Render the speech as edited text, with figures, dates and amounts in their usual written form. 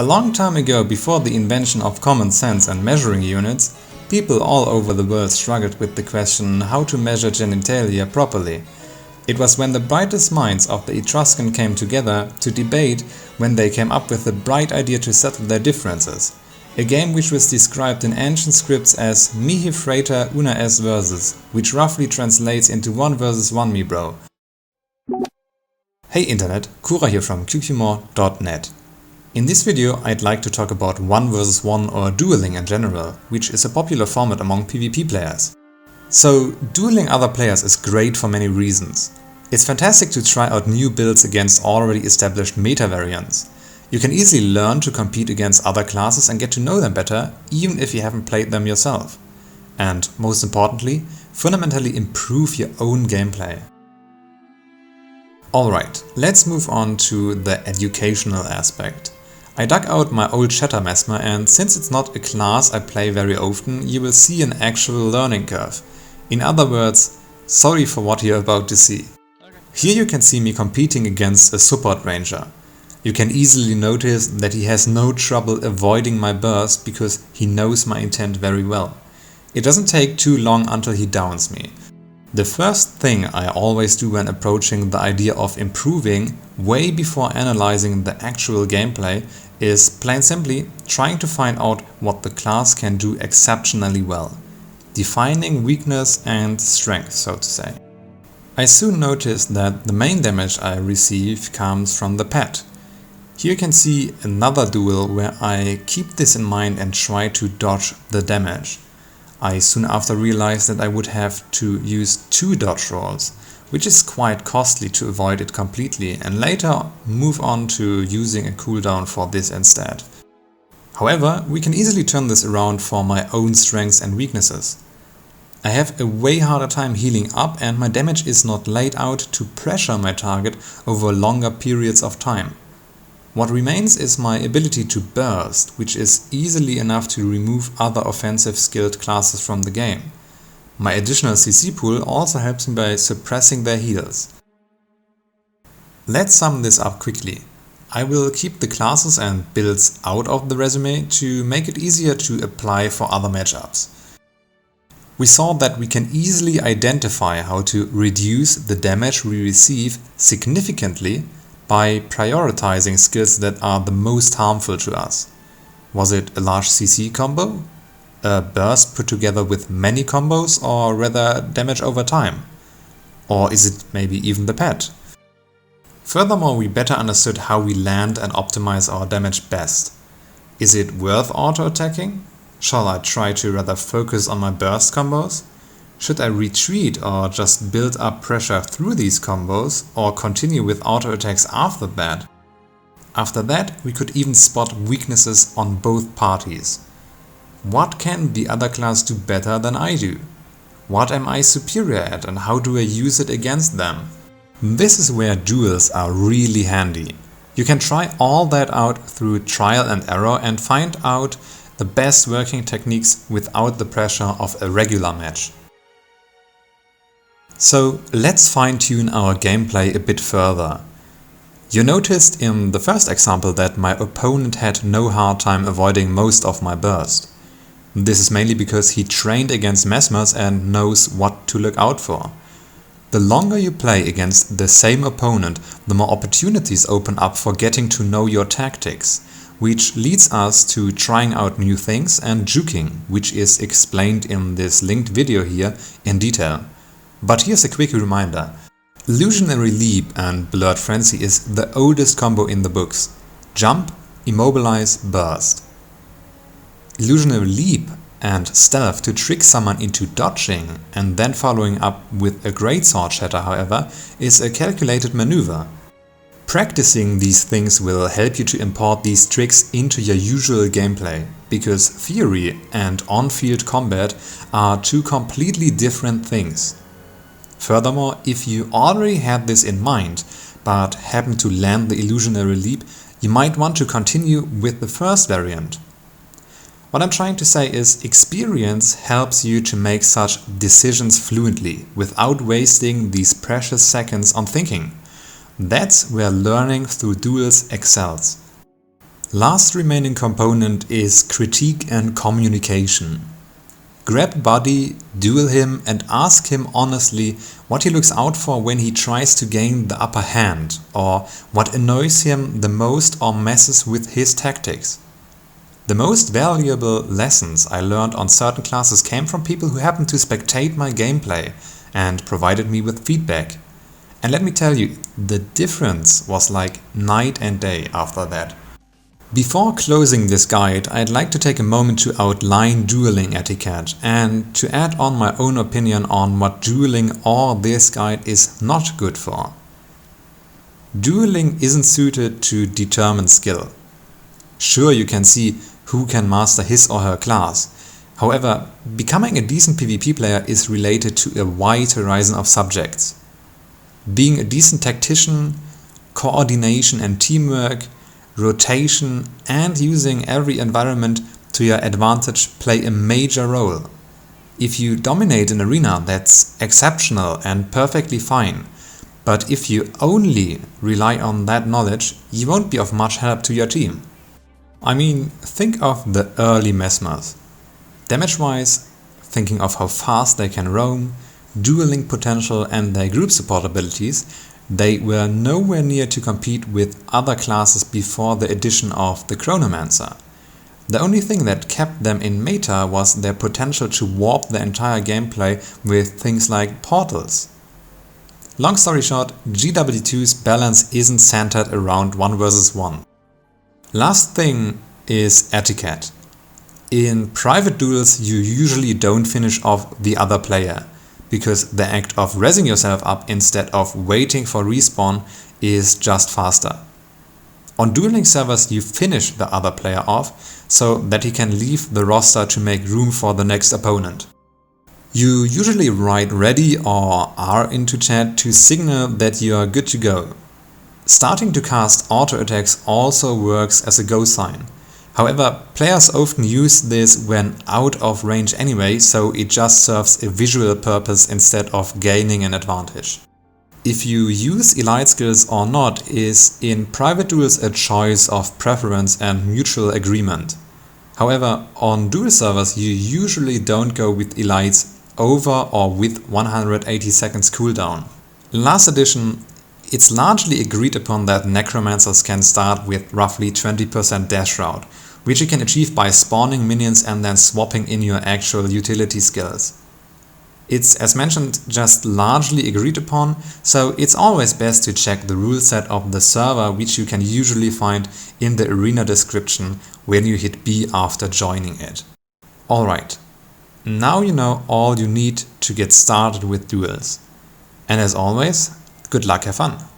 A long time ago, before the invention of common sense and measuring units, people all over the world struggled with the question how to measure genitalia properly. It was when the brightest minds of the Etruscan came together to debate when they came up with the bright idea to settle their differences. A game which was described in ancient scripts as mihi frater una es versus, which roughly translates into 1 versus 1 me bro. Hey Internet, Kura here from QQMore.net. In this video I'd like to talk about 1 versus 1 or dueling in general, which is a popular format among PvP players. So, dueling other players is great for many reasons. It's fantastic to try out new builds against already established meta variants. You can easily learn to compete against other classes and get to know them better, even if you haven't played them yourself. And, most importantly, fundamentally improve your own gameplay. Alright, let's move on to the educational aspect. I dug out my old Shatter Mesmer, and since it's not a class I play very often, you will see an actual learning curve. In other words, sorry for what you're about to see. Here you can see me competing against a support ranger. You can easily notice that he has no trouble avoiding my burst because he knows my intent very well. It doesn't take too long until he downs me. The first thing I always do when approaching the idea of improving, way before analyzing the actual gameplay, is plain simply trying to find out what the class can do exceptionally well. Defining weakness and strength, so to say. I soon noticed that the main damage I receive comes from the pet. Here you can see another duel where I keep this in mind and try to dodge the damage. I soon after realized that I would have to use 2 dodge rolls, which is quite costly to avoid it completely, and later move on to using a cooldown for this instead. However, we can easily turn this around for my own strengths and weaknesses. I have a way harder time healing up, and my damage is not laid out to pressure my target over longer periods of time. What remains is my ability to burst, which is easily enough to remove other offensive skilled classes from the game. My additional CC pool also helps me by suppressing their heals. Let's sum this up quickly. I will keep the classes and builds out of the resume to make it easier to apply for other matchups. We saw that we can easily identify how to reduce the damage we receive significantly by prioritizing skills that are the most harmful to us. Was it a large CC combo? A burst put together with many combos, or rather damage over time? Or is it maybe even the pet? Furthermore, we better understood how we land and optimize our damage best. Is it worth auto-attacking? Shall I try to rather focus on my burst combos? Should I retreat or just build up pressure through these combos, or continue with auto-attacks after that? After that, we could even spot weaknesses on both parties. What can the other class do better than I do? What am I superior at, and how do I use it against them? This is where duels are really handy. You can try all that out through trial and error and find out the best working techniques without the pressure of a regular match. So let's fine-tune our gameplay a bit further. You noticed in the first example that my opponent had no hard time avoiding most of my burst. This is mainly because he trained against Mesmers and knows what to look out for. The longer you play against the same opponent, the more opportunities open up for getting to know your tactics, which leads us to trying out new things and juking, which is explained in this linked video here in detail. But here's a quick reminder. Illusionary Leap and Blurred Frenzy is the oldest combo in the books. Jump, immobilize, burst. Illusionary Leap and Stealth to trick someone into dodging and then following up with a Greatsword Shatter, however, is a calculated maneuver. Practicing these things will help you to import these tricks into your usual gameplay, because theory and on-field combat are two completely different things. Furthermore, if you already had this in mind, but happen to land the Illusionary Leap, you might want to continue with the first variant. What I'm trying to say is, experience helps you to make such decisions fluently, without wasting these precious seconds on thinking. That's where learning through duels excels. Last remaining component is critique and communication. Grab buddy, duel him and ask him honestly what he looks out for when he tries to gain the upper hand, or what annoys him the most or messes with his tactics. The most valuable lessons I learned on certain classes came from people who happened to spectate my gameplay and provided me with feedback. And let me tell you, the difference was like night and day after that. Before closing this guide, I'd like to take a moment to outline dueling etiquette and to add on my own opinion on what dueling or this guide is not good for. Dueling isn't suited to determine skill. Sure, you can see who can master his or her class. However, becoming a decent PvP player is related to a wide horizon of subjects. Being a decent tactician, coordination and teamwork, rotation and using every environment to your advantage play a major role. If you dominate an arena, that's exceptional and perfectly fine. But if you only rely on that knowledge, you won't be of much help to your team. I mean, think of the early Mesmers. Damage-wise, thinking of how fast they can roam, dueling potential and their group support abilities, they were nowhere near to compete with other classes before the addition of the Chronomancer. The only thing that kept them in meta was their potential to warp the entire gameplay with things like portals. Long story short, GW2's balance isn't centered around 1 versus 1. Last thing is etiquette. In private duels you usually don't finish off the other player, because the act of rezzing yourself up instead of waiting for respawn is just faster. On dueling servers you finish the other player off so that he can leave the roster to make room for the next opponent. You usually write ready or R into chat to signal that you are good to go. Starting to cast auto attacks also works as a go sign. However, players often use this when out of range anyway, so it just serves a visual purpose instead of gaining an advantage. If you use elite skills or not is in private duels a choice of preference and mutual agreement. However, on duel servers you usually don't go with elites over or with 180 seconds cooldown. Last addition, it's largely agreed upon that necromancers can start with roughly 20% dash route, which you can achieve by spawning minions and then swapping in your actual utility skills. It's, as mentioned, just largely agreed upon, so it's always best to check the rule set of the server, which you can usually find in the arena description when you hit B after joining it. Alright, now you know all you need to get started with duels. And as always, good luck, have fun!